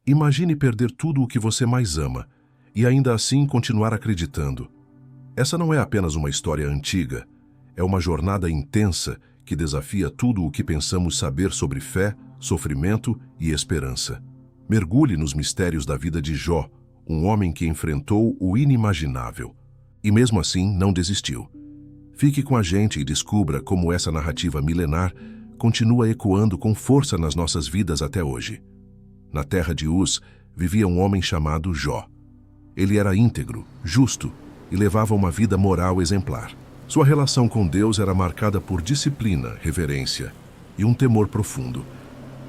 Imagine perder tudo o que você mais ama e ainda assim continuar acreditando. Essa não é apenas uma história antiga, é uma jornada intensa que desafia tudo o que pensamos saber sobre fé, sofrimento e esperança. Mergulhe nos mistérios da vida de Jó, um homem que enfrentou o inimaginável e mesmo assim não desistiu. Fique com a gente e descubra como essa narrativa milenar continua ecoando com força nas nossas vidas até hoje. Na terra de Uz vivia um homem chamado Jó. Ele era íntegro, justo e levava uma vida moral exemplar. Sua relação com Deus era marcada por disciplina, reverência e um temor profundo.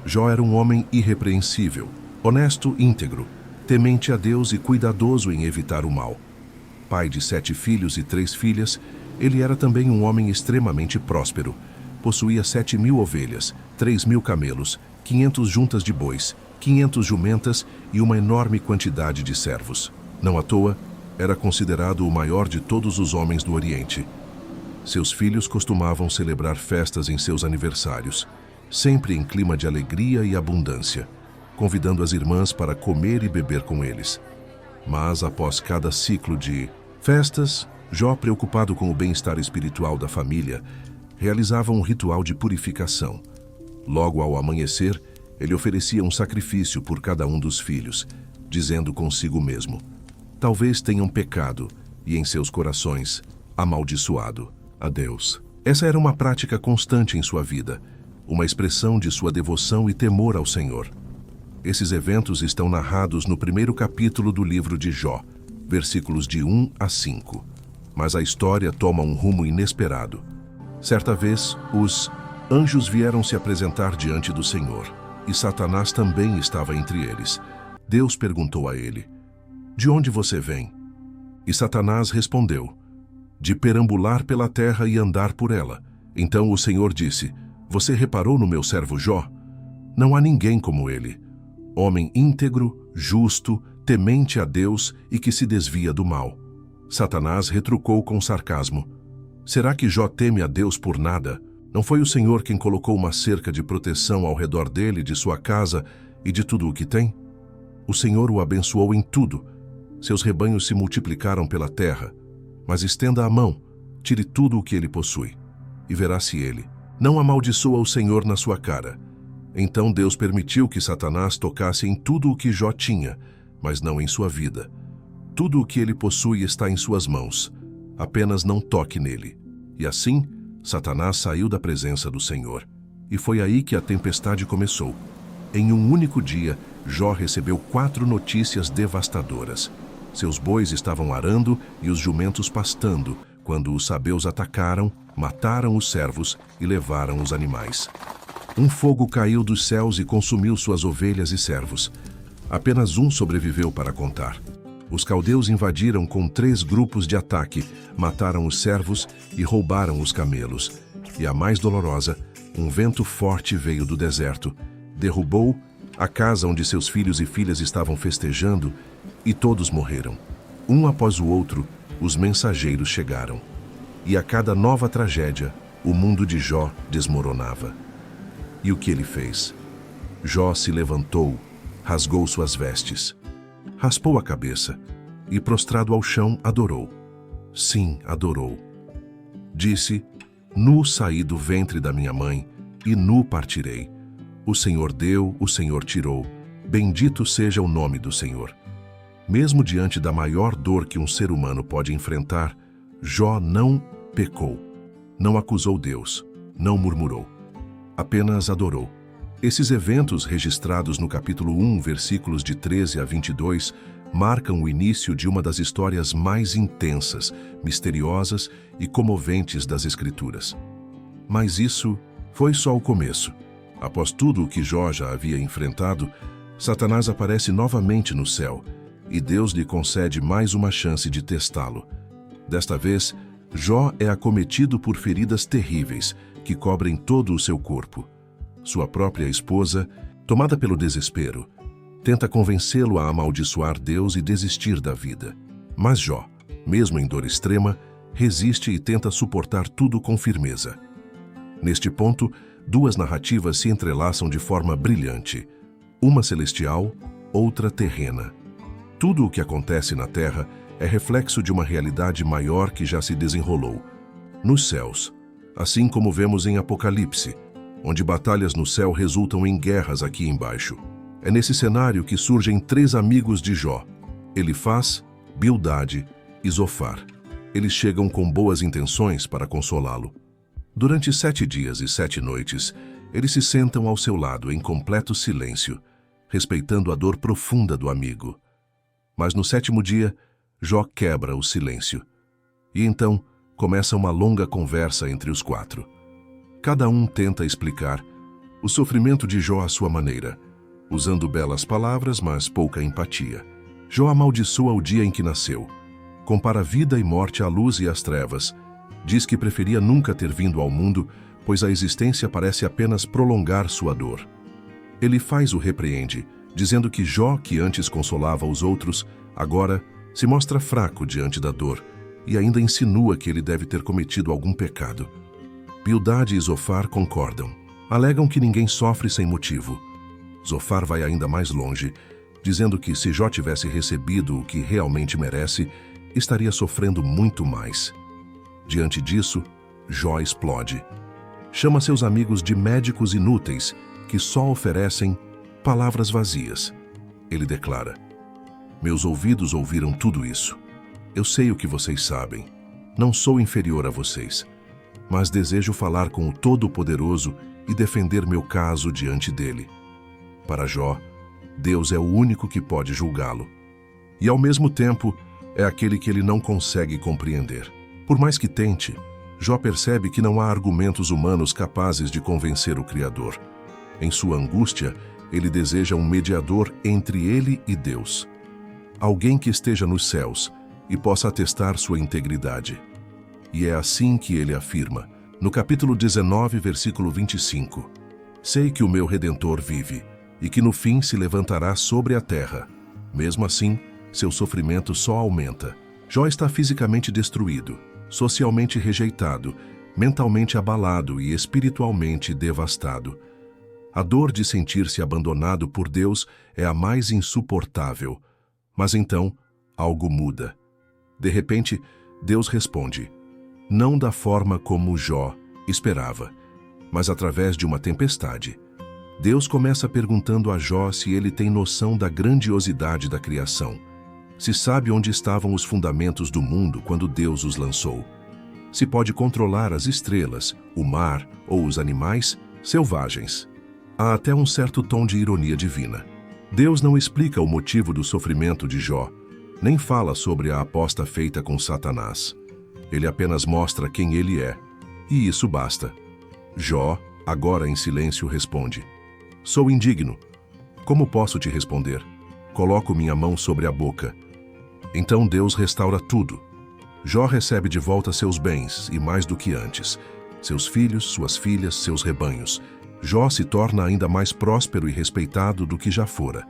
Jó era um homem irrepreensível, honesto, íntegro, temente a Deus e cuidadoso em evitar o mal. Pai de 7 filhos e 3 filhas, ele era também um homem extremamente próspero. Possuía 7.000 ovelhas, 3.000 camelos, 500 juntas de bois, 500 jumentas e uma enorme quantidade de servos. Não à toa, era considerado o maior de todos os homens do Oriente. Seus filhos costumavam celebrar festas em seus aniversários, sempre em clima de alegria e abundância, convidando as irmãs para comer e beber com eles. Mas, após cada ciclo de festas, Jó, preocupado com o bem-estar espiritual da família, realizava um ritual de purificação. Logo ao amanhecer, ele oferecia um sacrifício por cada um dos filhos, dizendo consigo mesmo: talvez tenham pecado e em seus corações amaldiçoado a Deus. Essa era uma prática constante em sua vida, uma expressão de sua devoção e temor ao Senhor. Esses eventos estão narrados no primeiro capítulo do livro de Jó, versículos de 1 a 5. Mas a história toma um rumo inesperado. Certa vez, os anjos vieram se apresentar diante do Senhor, e Satanás também estava entre eles. Deus perguntou a ele: de onde você vem? E Satanás respondeu: de perambular pela terra e andar por ela. Então o Senhor disse: você reparou no meu servo Jó? Não há ninguém como ele. Homem íntegro, justo, temente a Deus e que se desvia do mal. Satanás retrucou com sarcasmo: será que Jó teme a Deus por nada? Não foi o Senhor quem colocou uma cerca de proteção ao redor dele, de sua casa e de tudo o que tem? O Senhor o abençoou em tudo. Seus rebanhos se multiplicaram pela terra. Mas estenda a mão, tire tudo o que ele possui, e verá se ele não amaldiçoa o Senhor na sua cara. Então Deus permitiu que Satanás tocasse em tudo o que Jó tinha, mas não em sua vida. Tudo o que ele possui está em suas mãos. Apenas não toque nele. E assim, Satanás saiu da presença do Senhor. E foi aí que a tempestade começou. Em um único dia, Jó recebeu 4 notícias devastadoras. Seus bois estavam arando e os jumentos pastando, quando os sabeus atacaram, mataram os servos e levaram os animais. Um fogo caiu dos céus e consumiu suas ovelhas e servos. Apenas um sobreviveu para contar. Os caldeus invadiram com 3 grupos de ataque, mataram os servos e roubaram os camelos. E a mais dolorosa, um vento forte veio do deserto, derrubou a casa onde seus filhos e filhas estavam festejando e todos morreram. Um após o outro, os mensageiros chegaram. E a cada nova tragédia, o mundo de Jó desmoronava. E o que ele fez? Jó se levantou, rasgou suas vestes, raspou a cabeça e, prostrado ao chão, adorou. Sim, adorou. Disse: nu saí do ventre da minha mãe e nu partirei. O Senhor deu, o Senhor tirou. Bendito seja o nome do Senhor. Mesmo diante da maior dor que um ser humano pode enfrentar, Jó não pecou, não acusou Deus, não murmurou. Apenas adorou. Esses eventos registrados no capítulo 1, versículos de 13 a 22, marcam o início de uma das histórias mais intensas, misteriosas e comoventes das Escrituras. Mas isso foi só o começo. Após tudo o que Jó já havia enfrentado, Satanás aparece novamente no céu e Deus lhe concede mais uma chance de testá-lo. Desta vez, Jó é acometido por feridas terríveis que cobrem todo o seu corpo. Sua própria esposa, tomada pelo desespero, tenta convencê-lo a amaldiçoar Deus e desistir da vida. Mas Jó, mesmo em dor extrema, resiste e tenta suportar tudo com firmeza. Neste ponto, 2 narrativas se entrelaçam de forma brilhante, uma celestial outra terrena. Tudo o que acontece na Terra é reflexo de uma realidade maior que já se desenrolou nos céus, assim como vemos em Apocalipse, onde batalhas no céu resultam em guerras aqui embaixo. É nesse cenário que surgem 3 amigos de Jó: Elifaz, Bildade e Zofar. Eles chegam com boas intenções para consolá-lo. Durante 7 dias e 7 noites, eles se sentam ao seu lado em completo silêncio, respeitando a dor profunda do amigo. Mas no 7º dia, Jó quebra o silêncio. E então começa uma longa conversa entre os 4. Cada um tenta explicar o sofrimento de Jó à sua maneira, usando belas palavras, mas pouca empatia. Jó amaldiçoa o dia em que nasceu, compara vida e morte à luz e às trevas, diz que preferia nunca ter vindo ao mundo, pois a existência parece apenas prolongar sua dor. Elifaz o repreende, dizendo que Jó, que antes consolava os outros, agora se mostra fraco diante da dor e ainda insinua que ele deve ter cometido algum pecado. Bildade e Zofar concordam. Alegam que ninguém sofre sem motivo. Zofar vai ainda mais longe, dizendo que se Jó tivesse recebido o que realmente merece, estaria sofrendo muito mais. Diante disso, Jó explode. Chama seus amigos de médicos inúteis que só oferecem palavras vazias. Ele declara: meus ouvidos ouviram tudo isso. Eu sei o que vocês sabem. Não sou inferior a vocês, mas desejo falar com o Todo-Poderoso e defender meu caso diante dele. Para Jó, Deus é o único que pode julgá-lo. E ao mesmo tempo, é aquele que ele não consegue compreender. Por mais que tente, Jó percebe que não há argumentos humanos capazes de convencer o Criador. Em sua angústia, ele deseja um mediador entre ele e Deus. Alguém que esteja nos céus e possa atestar sua integridade. E é assim que ele afirma, no capítulo 19, versículo 25: sei que o meu Redentor vive, e que no fim se levantará sobre a terra. Mesmo assim, seu sofrimento só aumenta. Jó está fisicamente destruído, socialmente rejeitado, mentalmente abalado e espiritualmente devastado. A dor de sentir-se abandonado por Deus é a mais insuportável. Mas então, algo muda. De repente, Deus responde, não da forma como Jó esperava, mas através de uma tempestade. Deus começa perguntando a Jó se ele tem noção da grandiosidade da criação, se sabe onde estavam os fundamentos do mundo quando Deus os lançou, se pode controlar as estrelas, o mar ou os animais selvagens. Há até um certo tom de ironia divina. Deus não explica o motivo do sofrimento de Jó, nem fala sobre a aposta feita com Satanás. Ele apenas mostra quem ele é, e isso basta. Jó, agora em silêncio, responde: sou indigno. Como posso te responder? Coloco minha mão sobre a boca. Então Deus restaura tudo. Jó recebe de volta seus bens, e mais do que antes, seus filhos, suas filhas, seus rebanhos. Jó se torna ainda mais próspero e respeitado do que já fora.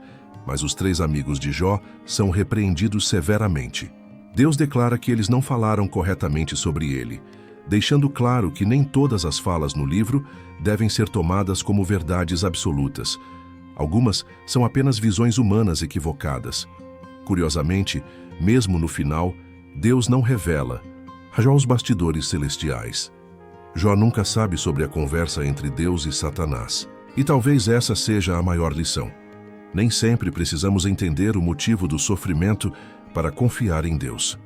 Mas os 3 amigos de Jó são repreendidos severamente. Deus declara que eles não falaram corretamente sobre ele, deixando claro que nem todas as falas no livro devem ser tomadas como verdades absolutas. Algumas são apenas visões humanas equivocadas. Curiosamente, mesmo no final, Deus não revela Jó os bastidores celestiais. Jó nunca sabe sobre a conversa entre Deus e Satanás. E talvez essa seja a maior lição. Nem sempre precisamos entender o motivo do sofrimento para confiar em Deus.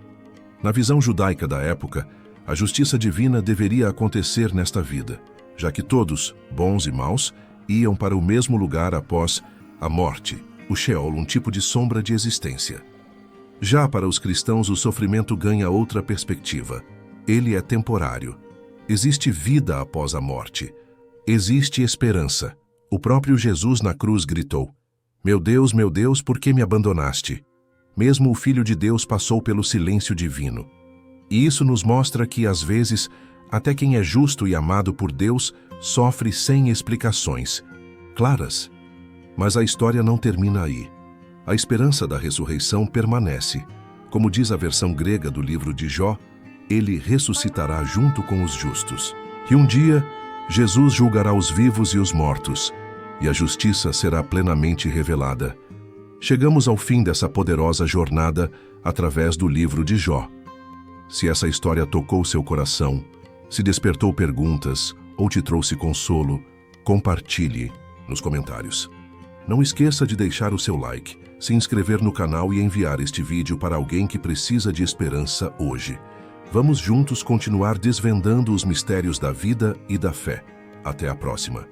Na visão judaica da época, a justiça divina deveria acontecer nesta vida, já que todos, bons e maus, iam para o mesmo lugar após a morte, o Sheol, um tipo de sombra de existência. Já para os cristãos, o sofrimento ganha outra perspectiva. Ele é temporário. Existe vida após a morte. Existe esperança. O próprio Jesus na cruz gritou: meu Deus, por que me abandonaste? Mesmo o Filho de Deus passou pelo silêncio divino. E isso nos mostra que, às vezes, até quem é justo e amado por Deus sofre sem explicações claras. Mas a história não termina aí. A esperança da ressurreição permanece. Como diz a versão grega do livro de Jó, ele ressuscitará junto com os justos. E um dia, Jesus julgará os vivos e os mortos, e a justiça será plenamente revelada. Chegamos ao fim dessa poderosa jornada através do livro de Jó. Se essa história tocou seu coração, se despertou perguntas ou te trouxe consolo, compartilhe nos comentários. Não esqueça de deixar o seu like, se inscrever no canal e enviar este vídeo para alguém que precisa de esperança hoje. Vamos juntos continuar desvendando os mistérios da vida e da fé. Até a próxima.